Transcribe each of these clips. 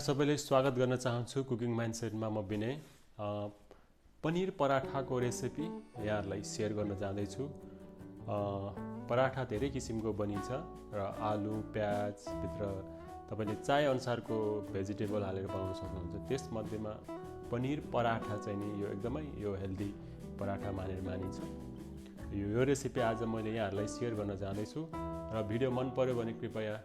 सबैले स्वागत गर्न चाहन्छु कुकिङ माइन्डसेटमा म विनय पनीर पराठाको रेसिपी यहाँहरुलाई शेयर गर्न जाँदैछु। पराठा धेरै किसिमको बनिन्छ र आलु प्याज भित्र तपाईले चाहे अनुसारको भेजिटेबल हालेर बनाउन सक्नुहुन्छ। त्यसमध्येमा पनीर पराठा चाहिँ नि यो एकदमै हेल्दी पराठा मानिन्छ। यो रेसिपी आज मैले यहाँहरुलाई शेयर गर्न जाँदैछु र भिडियो मन पर्यो भने कृपया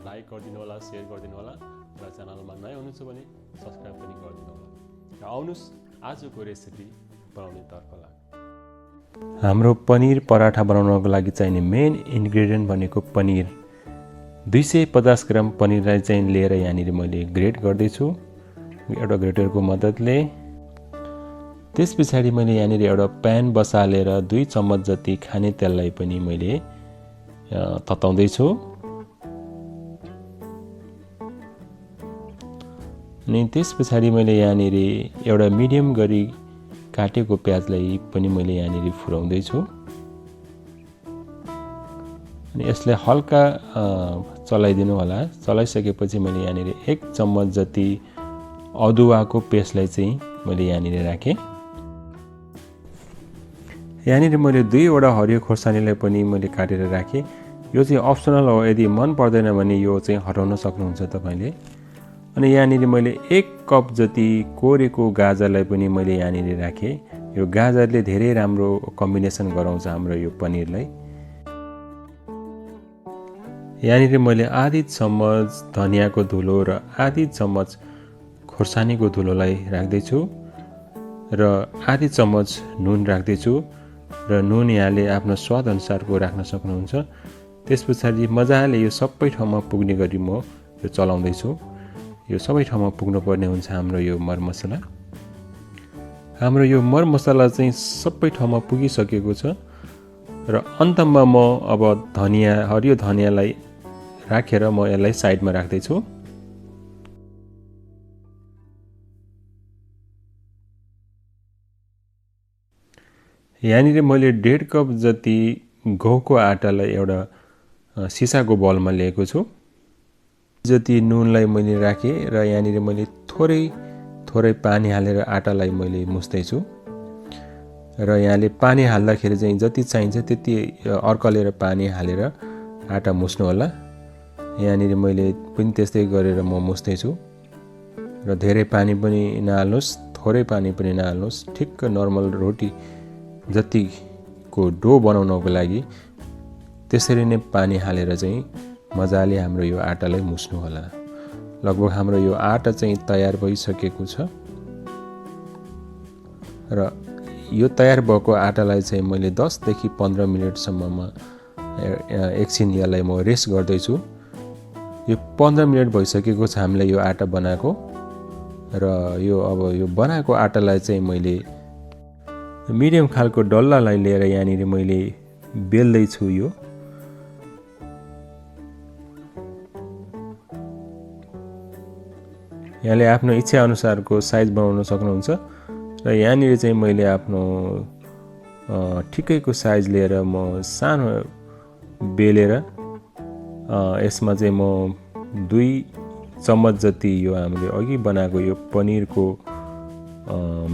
लाइक गरिदिनु होला, शेयर गरिदिनु होला र च्यानलमा नयाँ हुनुहुन्छ भने सब्स्क्राइब पनि गरिदिनु होला। र आउनुस् आजको रेसिपी बनाउने तर्फ लाग्छ। हाम्रो पनीर पराठा बनाउनको लागि चाहिने मेन इन्ग्रेडियन्ट भनेको पनीर। 250 ग्राम पनीरलाई चाहिँ लिएर यहाँनिर मैले ग्रेट गर्दै छु एउटा ग्रेटरको मद्दतले। त्यसपछि मैले यहाँनिर एउटा प्यान बसालेर 2 चम्मच जति खाने तेललाई पनि मैले तताउँदै छु। अनि त्यसपछि मैले यहाँनिर एउटा मिडियम गरी काटेको प्याजलाई पनि मैले यहाँनिर फुराउँदै छु। अनि यसलाई हल्का चलाइदिनु होला। चलाइसकेपछि मैले यहाँनिर 1 चम्मच जति अदुवाको पेस्टलाई चाहिँ मैले यहाँनिर राखेँ। यहाँनिर मैले 2 वटा हरियो खोर्सानीलाई पनि मैले काटेर राखेँ। यो चाहिँ अप्सनल हो, यदि मन पर्दैन भने यो चाहिँ हटाउन सक्नुहुन्छ तपाईले। अनि यहाँनिर मैले 1 कप जति कोरेको गाजरलाई पनि मैले यहाँनिर राखेँ। यो गाजरले धेरै राम्रो कम्बिनेसन गराउँछ हाम्रो यो पनीरलाई। यहाँनिर मैले आधी चम्मच धनियाको धुलो र आधी चम्मच खोर्सानीको धुलोलाई राख्दै छु र आधी चम्मच नुन राख्दै छु र नुन यहाँले आफ्नो स्वाद अनुसारको राख्न सक्नुहुन्छ। त्यसपछि मजाले यो सबै ठाउँमा पुग्ने गरी म यो चलाउँदै छु। यो सबै ठाउँमा पुग्नु पर्ने हुन्छ हाम्रो यो मरमसला। हाम्रो यो मरमसला चाहिँ सबै ठाउँमा पुगिसकेको छ र अन्तमा म अब हरियो धनियालाई राखेर म यसलाई साइडमा राख्दै छु। यहाँनिर मैले 1.5 कप जति गहुँको आटालाई एउटा सिसाको बलमा लिएको छु। जति नुनलाई मैले राखेँ र यहाँनिर मैले थोरै पानी हालेर आटालाई मैले मुस्दै छु। र यहाँले पानी हाल्दाखेरि चाहिँ जति चाहिन्छ त्यति अर्कलेर पानी हालेर आटा मुस्नु होला। यहाँनिर मैले पनि त्यस्तै गरेर म मुस्दै छु र धेरै पानी पनि नहाल्नुस्, थोरै पानी पनि नहाल्नुस्। ठिक्क नर्मल रोटी जतिको डो बनाउनको लागि त्यसरी नै पानी हालेर चाहिँ मजाले हाम्रो यो आटालाई मुस्नु होला। लगभग हाम्रो यो आटा चाहिँ तयार भइसकेको छ र यो तयार भएको आटालाई चाहिँ मैले 10 देखि 15 मिनेटसम्ममा एकछिन यसलाई म रेस्ट गर्दै छु। यो 15 मिनेट भइसकेको छ हामीले यो आटा बनाएको र अब यो बनाएको आटालाई चाहिँ मैले मिडियम खालको डल्लालाई लिएर यहाँनिर मैले बेल्दै छु। यो यहाँले आफ्नो इच्छा अनुसारको साइज बनाउन सक्नुहुन्छ र यहाँनिर चाहिँ मैले आफ्नो ठिकैको साइज लिएर म सानो बेलेर यसमा चाहिँ म 2 चम्मच जति यो हामीले अघि बनाएको यो पनिरको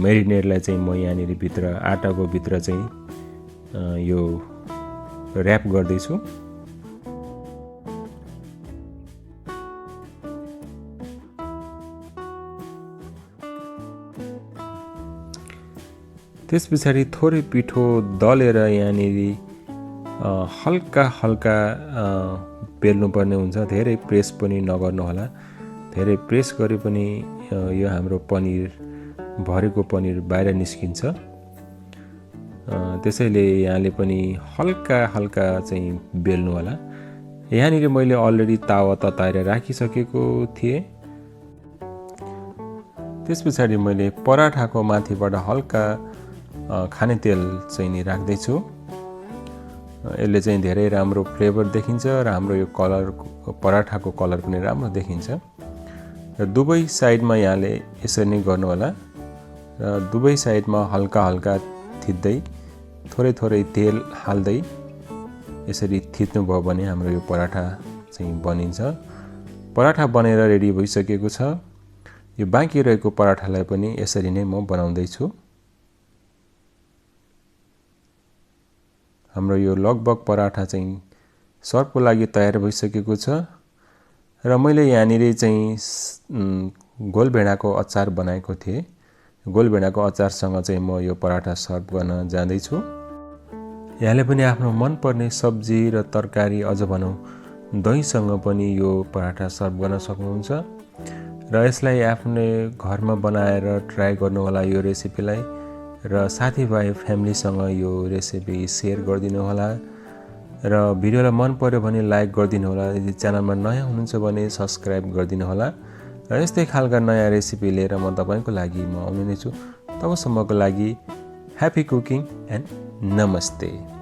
मेरिनेडलाई चाहिँ म यहाँनिर भित्र आटाको भित्र चाहिँ यो र्याप गर्दै छु। त्यसपछि थोरै पिठो दलेर यहाँनिर हल्का बेल्नुपर्ने हुन्छ। धेरै प्रेस पनि नगर्नु होला। धेरै प्रेस गरे पनि यो हाम्रो पनिर भरेको पनिर बाहिर निस्किन्छ। त्यसैले यहाँले पनि हल्का चाहिँ बेल्नु होला। यहाँनिर मैले अलरेडी तावा तताएर राखिसकेको थिएँ। त्यसपछि मैले पराठाको माथिबाट हल्का खाने तेल चाहिँ नि राख्दै छु। यसले चाहिँ धेरै राम्रो फ्लेभर देखिन्छ र हाम्रो यो कलर पराठाको कलर पनि राम्रो देखिन्छ। र दुवै साइडमा यहाँले यसरी नै गर्नु होला र दुवै साइडमा हल्का थिच्दै थोरै तेल हाल्दै यसरी थिच्नु भयो भने हाम्रो यो पराठा चाहिँ बनिन्छ। पराठा बनेर रेडी भइसकेको छ यो बाँकी रहेको पराठालाई पनि यसरी नै म बनाउँदैछु। हाम्रो यो लगभग पराठा चाहिँ सर्भको लागि तयार भइसकेको छ र मैले यहाँनिर चाहिँ गोलभेडाको अचार बनाएको थिएँ। गोलभेडाको अचारसँग चाहिँ म यो पराठा सर्भ गर्न जाँदैछु। यहाँले पनि आफ्नो मनपर्ने सब्जी र तरकारी अझ भनौँ दहीसँग पनि यो पराठा सर्भ गर्न सक्नुहुन्छ र यसलाई आफ्नो घरमा बनाएर ट्राई गर्नुहोला यो रेसिपीलाई र साथीभाइ फ्यामिलीसँग यो रेसिपी सेयर गरिदिनु होला र भिडियोलाई मन पर्यो भने लाइक गरिदिनु होला। यदि च्यानलमा नयाँ हुनुहुन्छ भने सब्सक्राइब गरिदिनु होला र यस्तै खालका नयाँ रेसिपी लिएर म तपाईँको लागि आउने नै छु। तबसम्मको लागि ह्यापी कुकिङ एन्ड नमस्ते।